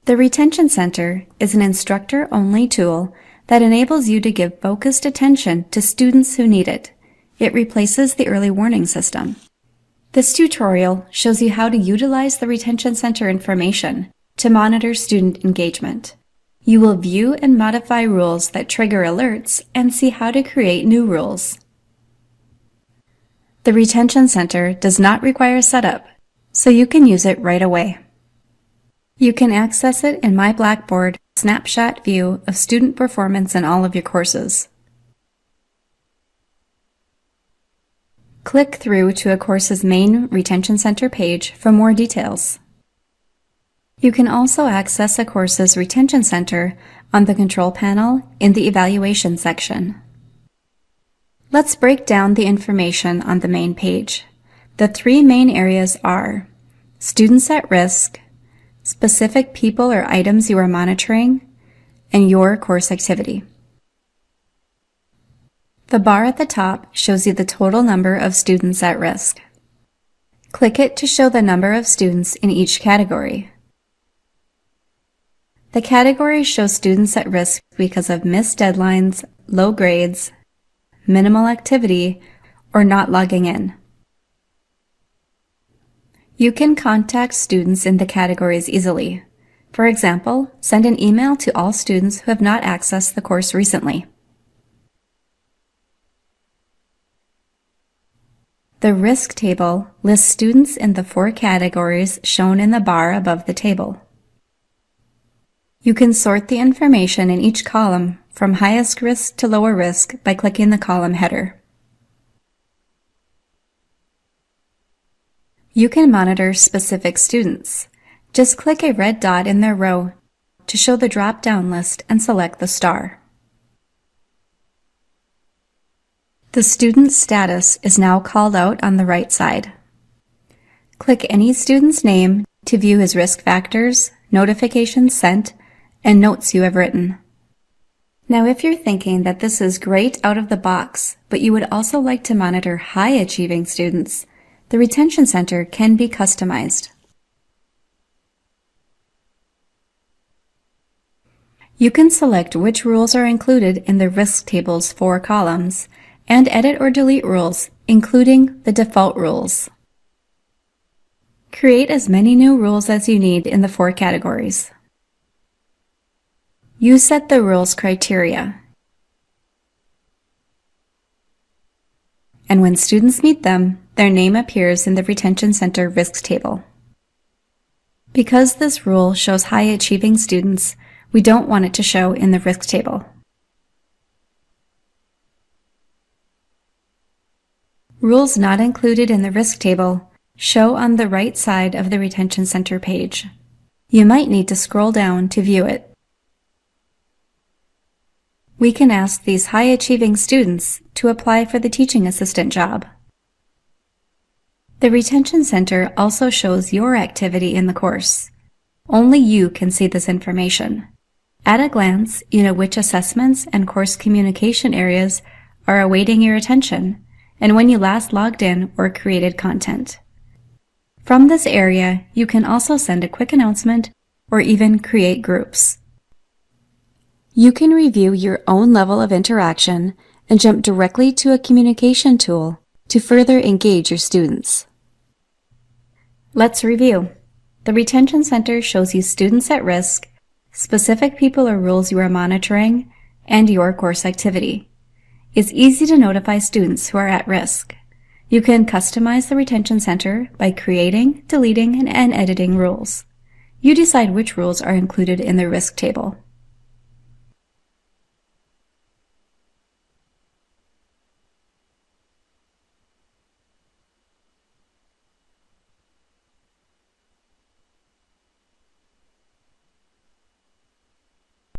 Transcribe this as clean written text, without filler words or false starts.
The Retention Center is an instructor-only tool that enables you to give focused attention to students who need it. It replaces the early warning system. This tutorial shows you how to utilize the Retention Center information to monitor student engagement. You will view and modify rules that trigger alerts and see how to create new rules. The Retention Center does not require setup, so you can use it right away. You can access it in My Blackboard snapshot view of student performance in all of your courses. Click through to a course's main Retention Center page for more details. You can also access a course's Retention Center on the control panel in the Evaluation section. Let's break down the information on the main page. The three main areas are students at risk, specific people or items you are monitoring, and your course activity. The bar at the top shows you the total number of students at risk. Click it to show the number of students in each category. The categories show students at risk because of missed deadlines, low grades, minimal activity, or not logging in. You can contact students in the categories easily. For example, send an email to all students who have not accessed the course recently. The risk table lists students in the 4 categories shown in the bar above the table. You can sort the information in each column from highest risk to lower risk by clicking the column header. You can monitor specific students. Just click a red dot in their row to show the drop-down list and select the star. The student's status is now called out on the right side. Click any student's name to view his risk factors, notifications sent, and notes you have written. Now, if you're thinking that this is great out of the box, but you would also like to monitor high-achieving students, the Retention Center can be customized. You can select which rules are included in the risk table's 4 columns, and edit or delete rules, including the default rules. Create as many new rules as you need in the 4 categories. You set the rules criteria, and when students meet them, their name appears in the Retention Center risks table. Because this rule shows high-achieving students, we don't want it to show in the risk table. Rules not included in the risk table show on the right side of the Retention Center page. You might need to scroll down to view it. We can ask these high-achieving students to apply for the teaching assistant job. The Retention Center also shows your activity in the course. Only you can see this information. At a glance, you know which assessments and course communication areas are awaiting your attention, and when you last logged in or created content. From this area, you can also send a quick announcement or even create groups. You can review your own level of interaction and jump directly to a communication tool to further engage your students. Let's review. The Retention Center shows you students at risk, specific people or rules you are monitoring, and your course activity. It's easy to notify students who are at risk. You can customize the Retention Center by creating, deleting, and editing rules. You decide which rules are included in the risk table.